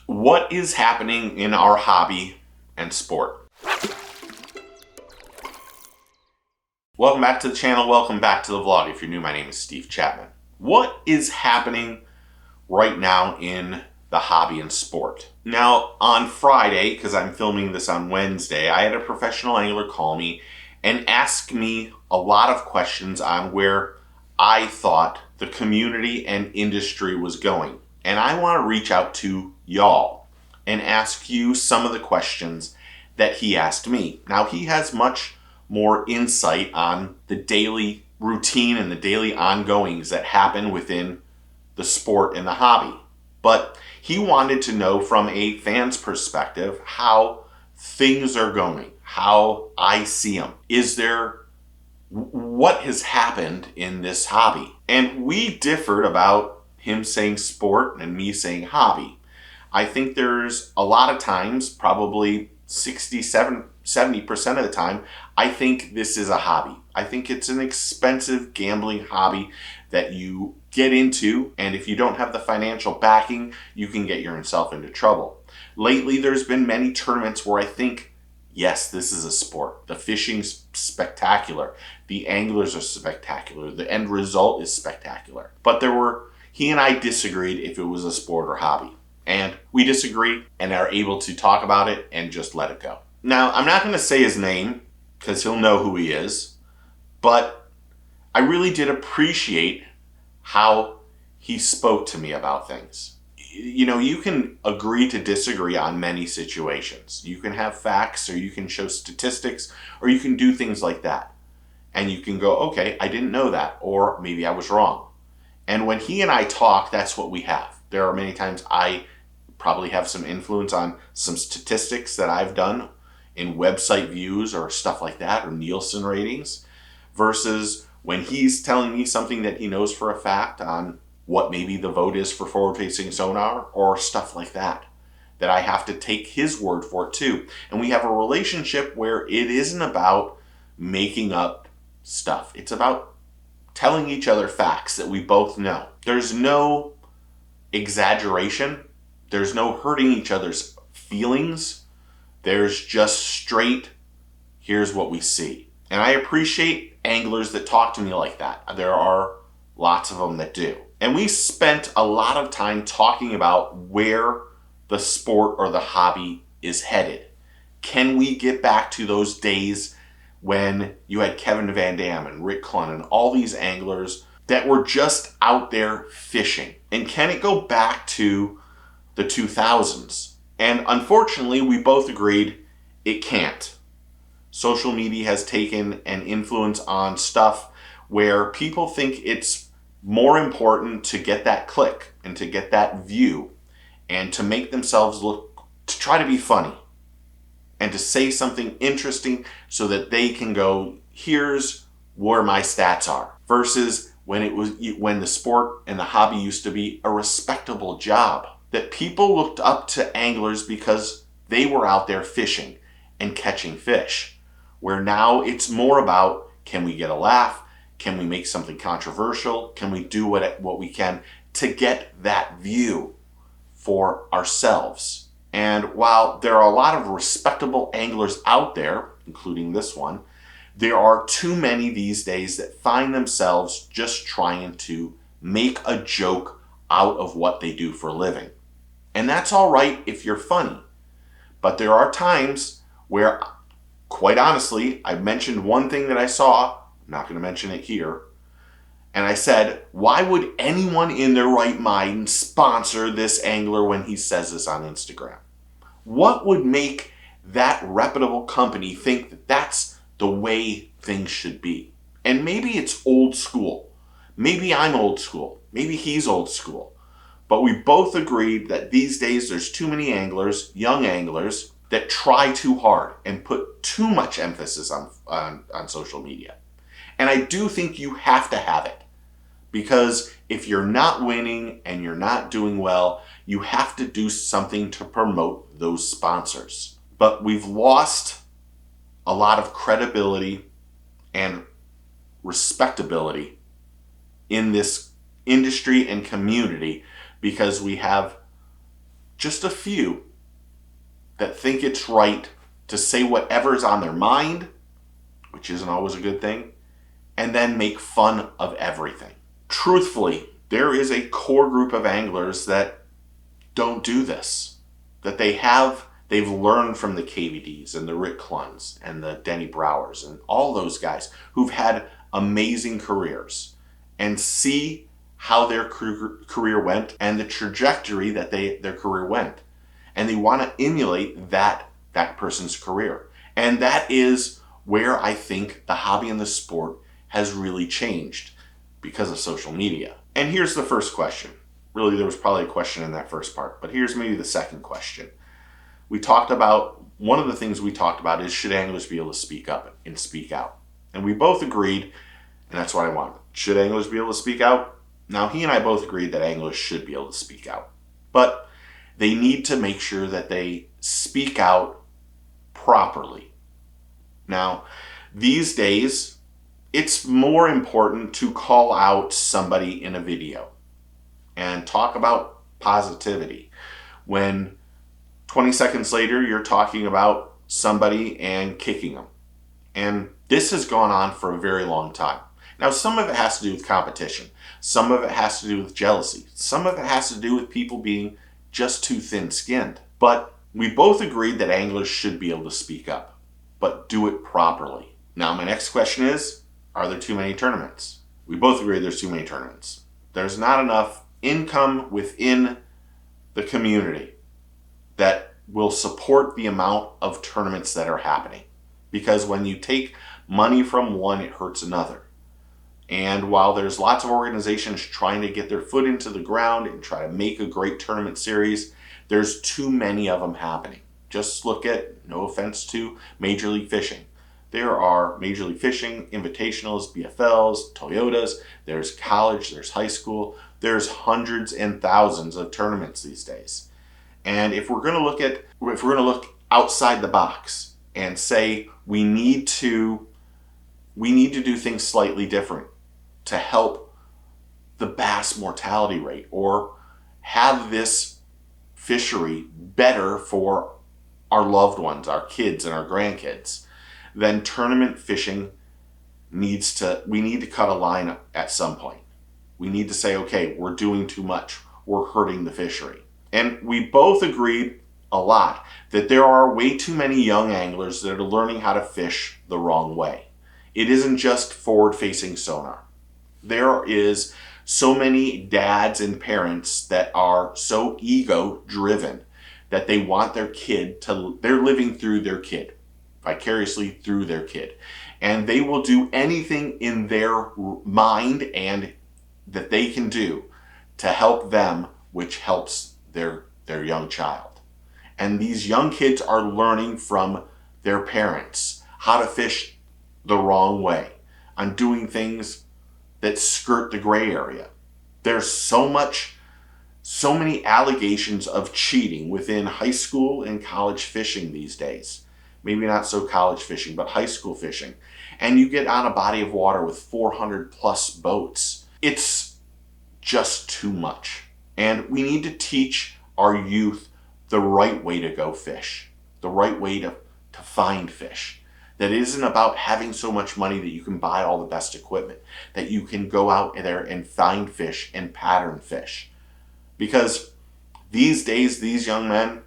What is happening in our hobby and sport? Welcome back to the channel. Welcome back to the vlog. If you're new, my name is Steve Chapman. What is happening right now in the hobby and sport? Now, on Friday, because I'm filming this on Wednesday, I had a professional angler call me and ask me a lot of questions on where I thought the community and industry was going. And I want to reach out to y'all and ask you some of the questions that he asked me. Now, he has much more insight on the daily routine and the daily ongoings that happen within the sport and the hobby. But he wanted to know from a fan's perspective how things are going, how I see them. What has happened in this hobby? And we differed about him saying sport and me saying hobby. I think there's a lot of times, probably 70% of the time, I think this is a hobby. I think it's an expensive gambling hobby that you get into, and if you don't have the financial backing, you can get yourself into trouble. Lately, there's been many tournaments where I think, yes, this is a sport. The fishing's spectacular. The anglers are spectacular. The end result is spectacular. But he and I disagreed if it was a sport or hobby. And we disagree and are able to talk about it and just let it go. Now, I'm not going to say his name because he'll know who he is, but I really did appreciate how he spoke to me about things. You know, you can agree to disagree on many situations. You can have facts, or you can show statistics, or you can do things like that. And you can go, okay, I didn't know that, or maybe I was wrong. And when he and I talk, that's what we have. There are many times I probably have some influence on some statistics that I've done in website views or stuff like that, or Nielsen ratings, versus when he's telling me something that he knows for a fact on what maybe the vote is for forward-facing sonar or stuff like that I have to take his word for it too. And we have a relationship where it isn't about making up stuff. It's about telling each other facts that we both know. There's no exaggeration. There's no hurting each other's feelings. There's just straight, here's what we see. And I appreciate anglers that talk to me like that. There are lots of them that do. And we spent a lot of time talking about where the sport or the hobby is headed. Can we get back to those days when you had Kevin Van Dam and Rick Clunn and all these anglers that were just out there fishing? And can it go back to the 2000s? And unfortunately, we both agreed it can't. Social media has taken an influence on stuff where people think it's more important to get that click and to get that view and to make themselves look, to try to be funny and to say something interesting so that they can go, here's where my stats are, versus when the sport and the hobby used to be a respectable job, that people looked up to anglers because they were out there fishing and catching fish, where now it's more about, can we get a laugh? Can we make something controversial? Can we do what we can to get that view for ourselves? And while there are a lot of respectable anglers out there, including this one, there are too many these days that find themselves just trying to make a joke out of what they do for a living. And that's all right if you're funny. But there are times where, quite honestly, I mentioned one thing that I saw, I'm not going to mention it here, and I said, why would anyone in their right mind sponsor this angler when he says this on Instagram? What would make that reputable company think that that's the way things should be? And maybe it's old school. Maybe I'm old school. Maybe he's old school. But we both agreed that these days there's too many anglers, young anglers, that try too hard and put too much emphasis on social media. And I do think you have to have it, because if you're not winning and you're not doing well, you have to do something to promote those sponsors. But we've lost a lot of credibility and respectability in this industry and community because we have just a few that think it's right to say whatever's on their mind, which isn't always a good thing, and then make fun of everything. Truthfully, there is a core group of anglers that don't do this, that they've learned from the KVDs and the Rick Cluns and the Denny Browers and all those guys who've had amazing careers, and see how their career went and the trajectory that their career went. And they want to emulate that person's career. And that is where I think the hobby and the sport has really changed because of social media. And here's the first question. Really, there was probably a question in that first part, but here's maybe the second question. One of the things we talked about is, should anglers be able to speak up and speak out? And we both agreed, and that's what I wanted. Should anglers be able to speak out? Now, he and I both agreed that anglers should be able to speak out, but they need to make sure that they speak out properly. Now, these days, it's more important to call out somebody in a video and talk about positivity when 20 seconds later you're talking about somebody and kicking them. And this has gone on for a very long time. Now, some of it has to do with competition. Some of it has to do with jealousy. Some of it has to do with people being just too thin-skinned. But we both agreed that anglers should be able to speak up, but do it properly. Now, my next question is, are there too many tournaments? We both agree there's too many tournaments. There's not enough income within the community that will support the amount of tournaments that are happening. Because when you take money from one, it hurts another. And while there's lots of organizations trying to get their foot into the ground and try to make a great tournament series, there's too many of them happening. Just look at, no offense to Major League Fishing. There are Major League Fishing, Invitationals, BFLs, Toyotas, there's college, there's high school, there's hundreds and thousands of tournaments these days. And if we're going to look outside the box and say we need to do things slightly different to help the bass mortality rate or have this fishery better for our loved ones, our kids and our grandkids, then tournament fishing we need to cut a line at some point. We need to say, okay, we're doing too much. We're hurting the fishery. And we both agreed a lot that there are way too many young anglers that are learning how to fish the wrong way. It isn't just forward-facing sonar. There is so many dads and parents that are so ego-driven that they want their kid they're living through their kid, vicariously through their kid. And they will do anything in their mind and that they can do to help them, which helps their young child. And these young kids are learning from their parents how to fish the wrong way, on doing things that skirt the gray area. There's so many allegations of cheating within high school and college fishing these days. Maybe not so college fishing, but high school fishing. And you get on a body of water with 400 plus boats. It's just too much. And we need to teach our youth the right way to go fish, the right way to find fish. That isn't about having so much money that you can buy all the best equipment, that you can go out there and find fish and pattern fish. Because these days, these young men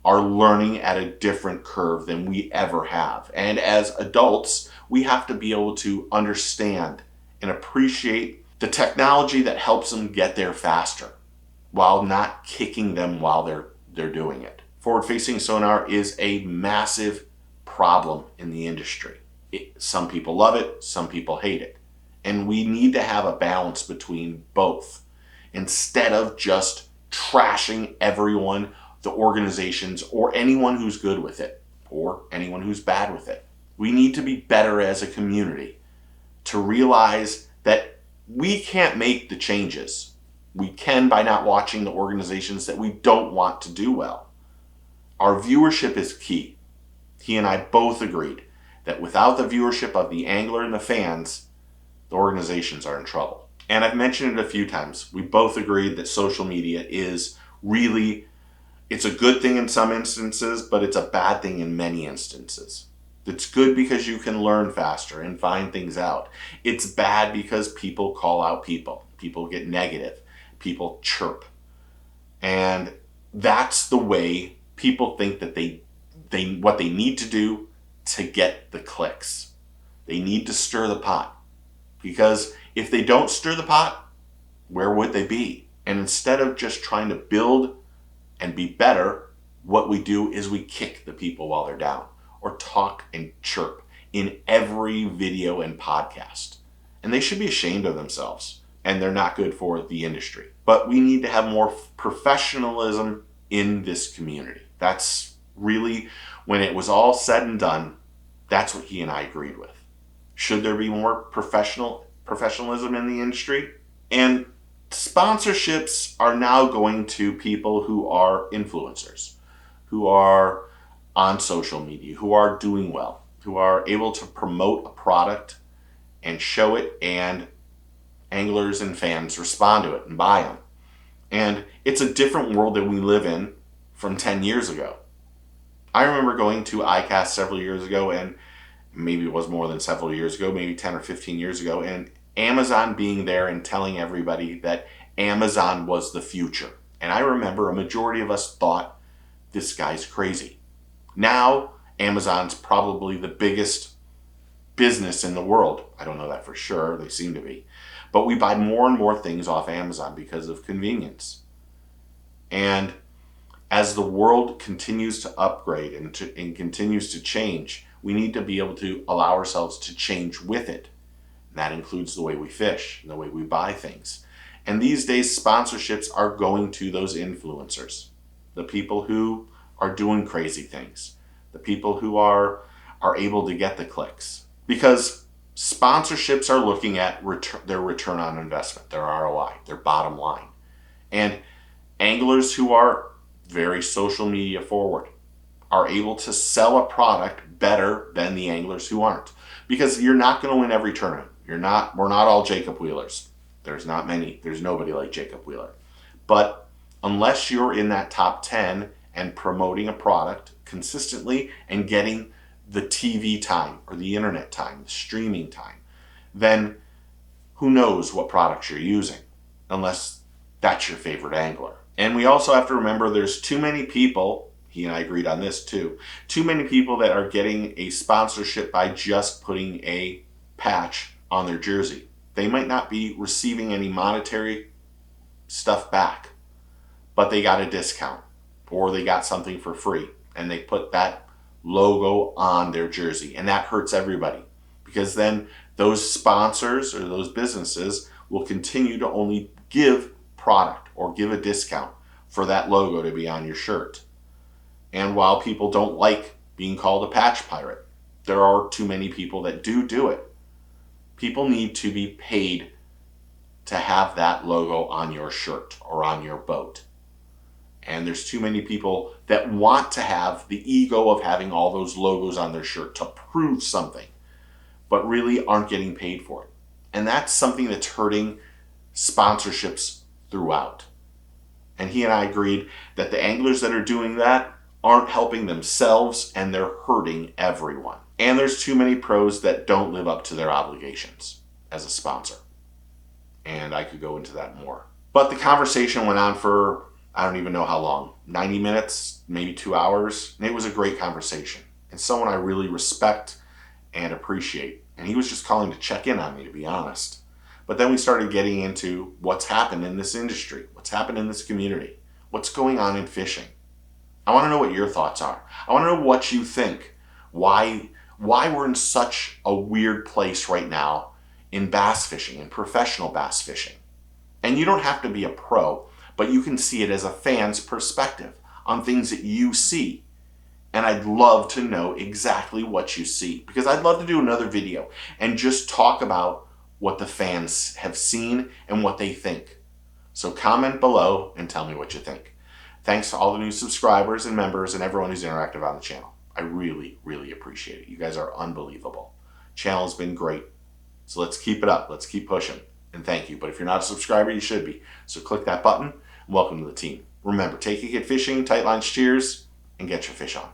are learning at a different curve than we ever have. And as adults, we have to be able to understand and appreciate the technology that helps them get there faster while not kicking them while they're doing it. Forward-facing sonar is a massive problem in the industry. Some people love it, some people hate it. And we need to have a balance between both instead of just trashing everyone, the organizations, or anyone who's good with it, or anyone who's bad with it. We need to be better as a community to realize that we can't make the changes. We can by not watching the organizations that we don't want to do well. Our viewership is key. He and I both agreed that without the viewership of the angler and the fans, the organizations are in trouble. And I've mentioned it a few times. We both agreed that social media is really It's a good thing in some instances, but it's a bad thing in many instances. It's good because you can learn faster and find things out. It's bad because people call out people. People get negative. People chirp. And that's the way people think that they what they need to do to get the clicks. They need to stir the pot. Because if they don't stir the pot, where would they be? And instead of just trying to build and be better, what we do is we kick the people while they're down or talk and chirp in every video and podcast. And they should be ashamed of themselves, and they're not good for the industry. But we need to have more professionalism in this community. That's really, when it was all said and done, that's what he and I agreed with. Should there be more professionalism in the industry? And sponsorships are now going to people who are influencers, who are on social media, who are doing well, who are able to promote a product and show it, and anglers and fans respond to it and buy them. And it's a different world that we live in from 10 years ago. I remember going to ICAST several years ago, and maybe it was more than several years ago, maybe 10 or 15 years ago, and Amazon being there and telling everybody that Amazon was the future. And I remember a majority of us thought, this guy's crazy. Now, Amazon's probably the biggest business in the world. I don't know that for sure. They seem to be. But we buy more and more things off Amazon because of convenience. And as the world continues to upgrade and continues to change, we need to be able to allow ourselves to change with it. And that includes the way we fish, and the way we buy things. And these days, sponsorships are going to those influencers, the people who are doing crazy things, the people who are able to get the clicks. Because sponsorships are looking at their return on investment, their ROI, their bottom line. And anglers who are very social media forward are able to sell a product better than the anglers who aren't. Because you're not going to win every tournament. We're not all Jacob Wheelers. There's not many. There's nobody like Jacob Wheeler. But unless you're in that top 10 and promoting a product consistently and getting the TV time or the internet time, the streaming time, then who knows what products you're using, unless that's your favorite angler. And we also have to remember there's too many people, he and I agreed on this too, too many people that are getting a sponsorship by just putting a patch on their jersey. They might not be receiving any monetary stuff back, but they got a discount or they got something for free and they put that logo on their jersey, and that hurts everybody, because then those sponsors or those businesses will continue to only give product or give a discount for that logo to be on your shirt. And while people don't like being called a patch pirate, there are too many people that do it. People need to be paid to have that logo on your shirt or on your boat. And there's too many people that want to have the ego of having all those logos on their shirt to prove something, but really aren't getting paid for it. And that's something that's hurting sponsorships throughout. And he and I agreed that the anglers that are doing that aren't helping themselves, and they're hurting everyone. And there's too many pros that don't live up to their obligations as a sponsor. And I could go into that more. But the conversation went on for, I don't even know how long, 90 minutes, maybe 2 hours. And it was a great conversation. And someone I really respect and appreciate. And he was just calling to check in on me, to be honest. But then we started getting into what's happened in this industry, what's happened in this community, what's going on in fishing. I want to know what your thoughts are. I want to know what you think. Why we're in such a weird place right now in bass fishing, in professional bass fishing. And you don't have to be a pro, but you can see it as a fan's perspective on things that you see. And I'd love to know exactly what you see, because I'd love to do another video and just talk about what the fans have seen and what they think. So comment below and tell me what you think. Thanks to all the new subscribers and members and everyone who's interactive on the channel. I really, really appreciate it. You guys are unbelievable. Channel's been great. So let's keep it up. Let's keep pushing. And thank you. But if you're not a subscriber, you should be. So click that button. Welcome to the team. Remember, take a kid fishing, tight lines, cheers, and get your fish on.